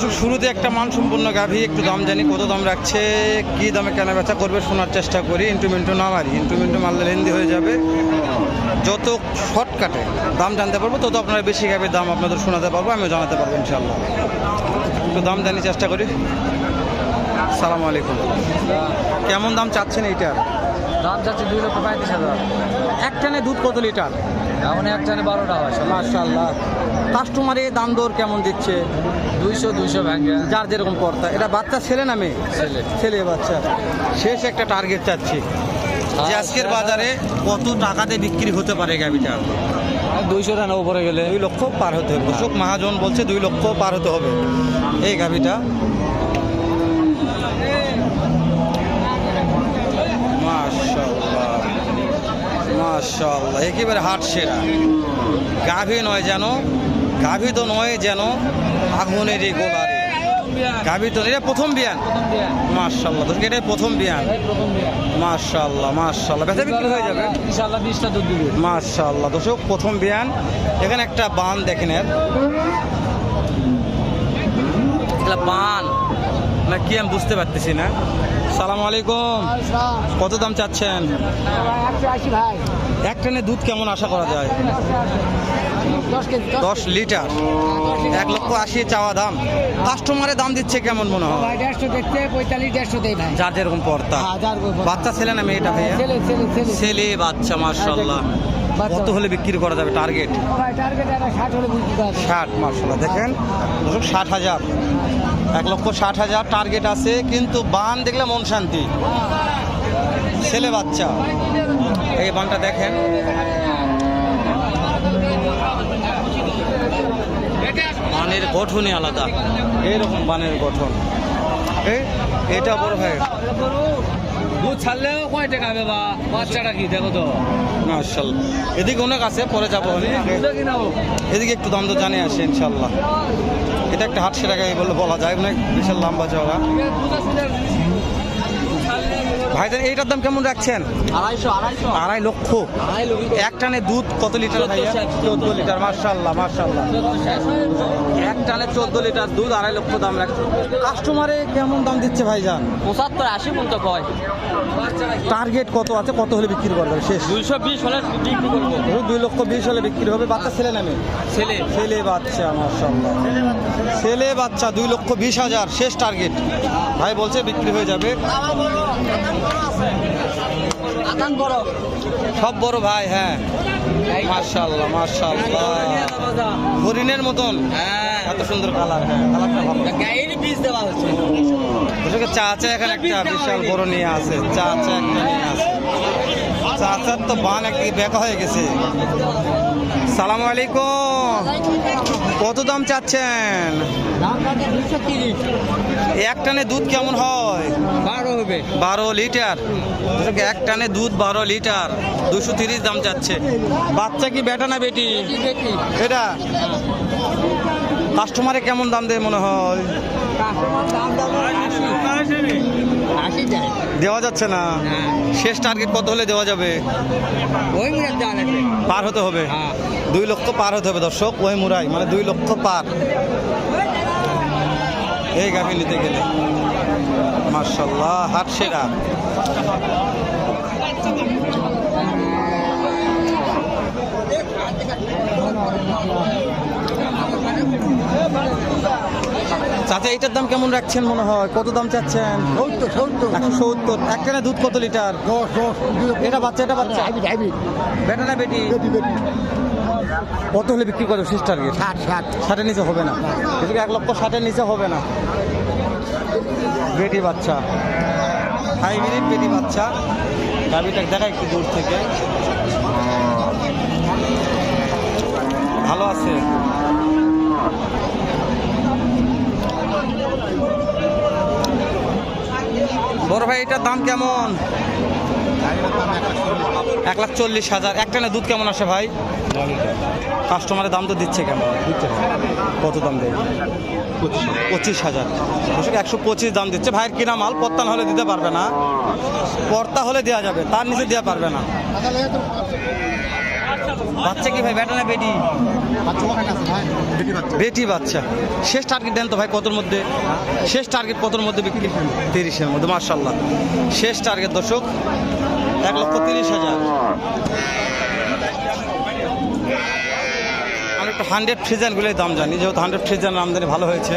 দর্শক শুরুতে একটা মানসম্পন্ন গাভী, একটু দাম জানি কত দাম রাখছে, কি দামে কেনা বেচা করবে শোনার চেষ্টা করি। ইন্টু না মারি, ইন্টু মারলে লেন্দি হয়ে যাবে। যত শর্টকাটে দাম জানতে পারবো তত আপনারা বেশি গাভীর দাম আপনাদের শোনাতে পারবো, আমিও জানাতে পারবো ইনশাল্লাহ। একটু দাম জানি চেষ্টা করি। সালাম আলাইকুম। কেমন দাম চাচ্ছেন এইটার? দাম চাচ্ছে 2,35,000। এক টানে দুধ কত লিটার? এখন এক টানে 12টা হয়। মাশাআল্লাহ। কাস্টমারে দাম দর কেমন দিচ্ছে? 200 ভাঙে। যার যেরকম পড়তা। এটা বাচ্চা ছেলে না মেয়ে? ছেলে। ছেলে বাচ্চা। শেষ একটা টার্গেট চাচ্ছি যে আজকের বাজারে কত টাকাতে বিক্রি হতে পারে গাভিটা? 200 টাকা উপরে গেলে 2 লক্ষ পার হতে হবে। দর্শক মহাজন বলছে 2 লক্ষ পার হতে হবে এই গাভিটা। মাশাআল্লাহ মাশাআল্লাহ, একেবারে হাট সেরা গাভী নয় যেন, গাভী তো নয় যেন আগুনের এই গোলারে গাভী তো। এটা প্রথম বিয়ান? মাশাআল্লাহ দর্শক, এটা প্রথম বিয়ান। মাশাআল্লাহ মাশাআল্লাহ, বেচা বিক্রি হয়ে যাবে ইনশাআল্লাহ। 20টা দুধ দিবে মাশাআল্লাহ দর্শক, প্রথম বিয়ান। এখানে একটা বান দেখেন, এর বান না কি আমি বুঝতে পারতেছি না। সালাম আলাইকুম। কত দাম চাচ্ছেন? 180 ভাই। এক টানে দুধ কেমন আশা করা যায়? 10 লিটার। 1,80,000 চাওয়া দাম। কাস্টমারে দাম দিচ্ছে কেমন মনে হয়? 150 দেখতে 45-150 দেই ভাই। যার যেরকম পড়তা। বাচ্চা ছেলে না মেয়েটা ভাইয়া? ছেলে বাচ্চা মাশাআল্লাহ। কত হলে বিক্রি করা যাবে টার্গেট? ভাই টার্গেট এটা 60 হলে বিক্রি করা যাবে। 60 মাশাআল্লাহ। দেখেন দর্শক 60,000, 1,60,000 টার্গেট আছে, কিন্তু বান দেখলে মন শান্তি। ছেলে বাচ্চা। এই বানটা দেখেন, বানের গঠনই আলাদা, এইরকম বানের গঠন। এটা বড় ভাই দুধ ছাড়লেও কয় টাকা হবে বা বাচ্চাটা কি দেখো তো। মাশাআল্লাহ। এদিকে অনেক আছে, পরে যাবো আমি। এদিকে একটু দাম তো জানে আসে ইনশাল্লাহ। এটা একটা হাট সেরা গাড়ি বললে বলা যায়, অনেক বিশাল লম্বা চওড়া। ভাইজান এইটার দাম কেমন রাখছেন? 2.5 লক্ষ। এক টানে দুধ কত লিটার ভাইয়া? 14 লিটার। মাশাআল্লাহ মাশাআল্লাহ, এক টানে 14 লিটার দুধ, 2.5 লক্ষ দাম রাখছে। কাস্টমারে কেমন দাম দিচ্ছে ভাইজান? 75-80 পর্যন্ত কয়। টার্গেট কত আছে, কত হলে বিক্রি করবে শেষ? 220 হলে বিক্রি করবো। 2,20,000 হলে বিক্রি হবে। বাচ্চা ছেলে নামে? ছেলে। ছেলে বাচ্চা মাশাআল্লাহ, ছেলে বাচ্চা। 2,20,000 শেষ টার্গেট। ভাই বলছে বিক্রি হয়ে যাবে। সব বড় ভাই। হ্যাঁ মাশাআল্লাহ মাশাআল্লাহ, হরিণের মতন। এত সুন্দর কালার। হ্যাঁ কালারটা ভালো। চাচা এখানে একটা বিশাল বড় নিয়ে আছে। চাচা একটা নিয়ে আছে। চাচার তো বান একদিকে বেঁকা হয়ে গেছে। সালাম আলাইকুম। কত দাম চাচ্ছেন? এক টানে দুধ কেমন হয়? 12 হবে। 12 লিটার। এক টানে দুধ 12 লিটার। 230 দাম চাচ্ছে। বাচ্চা কি বেটা না বেটি? এটা কাস্টমারে কেমন দাম দেয় মনে হয়? দেওয়া যাচ্ছে না। শেষ টার্গেট কত হলে দেওয়া যাবে? পার হতে হবে। 2 লক্ষ পার হতে হবে দর্শক। ওই মুরাই মানে 2 লক্ষ পার এই গাভী নিতে গেলে। মাশাআল্লাহ হাট সেরা। চাচা এইটার দাম কেমন রাখছেন মনে হয়? কত দাম চাচ্ছেন? 170। এক টানে দুধ কত লিটার? 10। এটা বাচ্চা, এটা বাচ্চা। বেটা না বেটি? কত হলে বিক্রি করবে শেষ টার্গেট? 60-60 নিচে হবে না। এদিকে 1,60,000 নিচে হবে না। বেটি বাচ্চা, হাইব্রিড বেটি বাচ্চা। গাভিটা দেখা একটু দূর থেকে, ভালো আছে। বড় ভাই এটার দাম কেমন? 1,40,000। এক টানে দুধ কেমন আসে ভাই? কাস্টমারের দাম তো দিচ্ছে কেমন? কত দাম দেয়? 25,000। 125 দাম দিচ্ছে। ভাইয়ের কিনা মাল, পর্তা হলে দিতে পারবে না। পর্তা হলে দেওয়া যাবে, তার নিচে দেওয়া পারবে না। বাচ্চা কি ভাই বেটা না বেটি? বেটি বাচ্চা। শেষ টার্গেট দেন তো ভাই কতর মধ্যে? শেষ টার্গেট কতর মধ্যে বিক্রি? 30-এর মধ্যে। মাশাআল্লাহ, শেষ টার্গেট দর্শক 1,30,000। আমি একটু 100 ফ্রিজানগুলোই দাম জানি, যেহেতু 100 ফ্রিজানের আমদানি ভালো হয়েছে।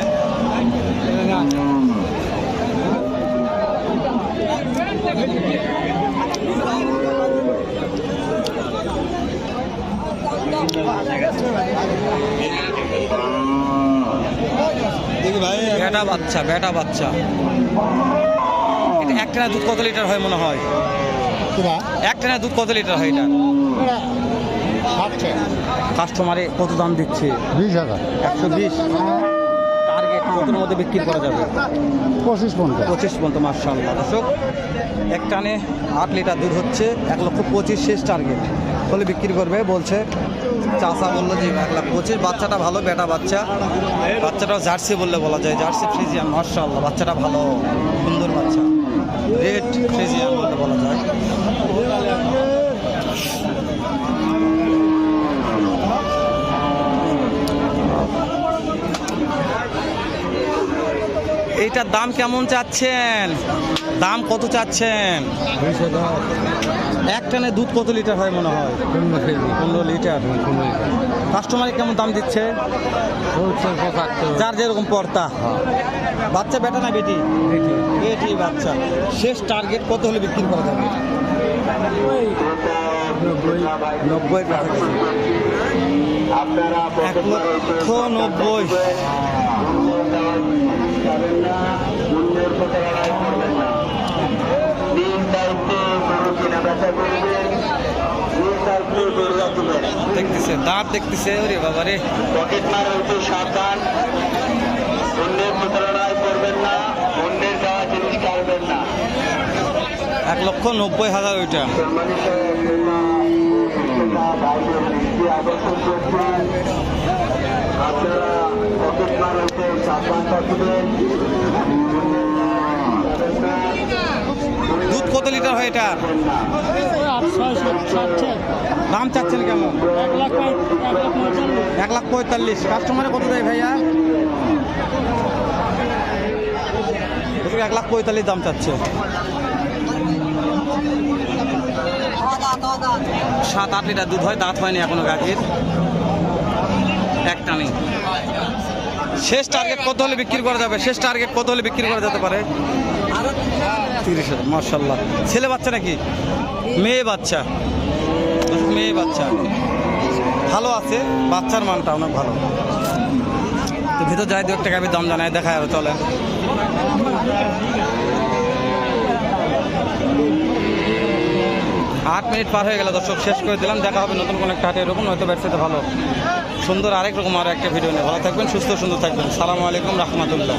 বেটা বাচ্চা, বেটা বাচ্চা। এটা একটা দুধ কত লিটার হয় মনে হয়? একটা দুধ কত লিটার হয় এটা? কাস্টমারে কত দাম দিচ্ছে? 20,000। 120। টার্গেট কতর মধ্যে বিক্রি করা যাবে? 25 পর্যন্ত। মাশাআল্লাহ দর্শক, এক টানে 8 লিটার দুধ হচ্ছে, 1,25,000 শেষ টার্গেট হলে বিক্রি করবে বলছে। চাষা বললো যে 1,25,000। বাচ্চাটা ভালো, বেটা বাচ্চা। বাচ্চাটাও জার্সি বললে বলা যায়, জার্সি ফ্রিজিয়ান। মাশাআল্লাহ, বাচ্চাটা ভালো, সুন্দর বাচ্চা, রেড ফ্রিজিয়ান বলতে বলা যায়। এইটার দাম কেমন চাচ্ছেন? দাম কত চাচ্ছেন? 20,000। এক টানে দুধ কত লিটার হয় মনে হয়? 15 লিটার। কাস্টমারে কেমন দাম দিচ্ছে? যার যেরকম পর্তা। বাচ্চা বেটা না বেটি? বেটি বাচ্চা। শেষ টার্গেট কত হলে বিক্রি করা যাবে? 90 কাছাকাছি। 1,90,000। দেখতেছে দাঁত, দেখতেছে। ওরে বাবা রে, পকেট মার হইতে সাবধান, অন্যের প্রতারণায় করবেন না, অন্যের দেওয়া জিনিস কাটবেন না। 1,90,000 ওইটা। আপনারা পকেট মার হইতে সাবধান থাকবেন। দুধ কত লিটার হয় এটা? দাম চাচ্ছেন কেমন? 1,45,000। কাস্টমারে কত দেয় ভাইয়া? 1,45,000 দাম চাচ্ছে। 7-8 লিটার দুধ হয়, দাঁত হয়নি এখনো গাভীর, একটা নেই। শেষ টার্গেট কত হলে বিক্রি করা যাবে? শেষ টার্গেট কত হলে বিক্রি করা যেতে পারে? 30,000। মাশাআল্লাহ। ছেলে বাচ্চা নাকি মেয়ে বাচ্চা? মেয়ে বাচ্চা, ভালো আছে, বাচ্চার মানটা অনেক ভালো। তো ভিতর যাই, 2 টাকা দাম জানায়, দেখায় আরো চলেন। 8 মিনিট পার হয়ে গেল দর্শক, শেষ করে দিলাম। দেখা হবে নতুন কোনো একটা হাটে, এরকম হয়তো ব্যবসাতে ভালো সুন্দর আরেক রকম আরো একটা ভিডিও নিয়ে। ভালো থাকবেন, সুস্থ সুন্দর থাকবেন। সালামু আলাইকুম রহমতুল্লাহ।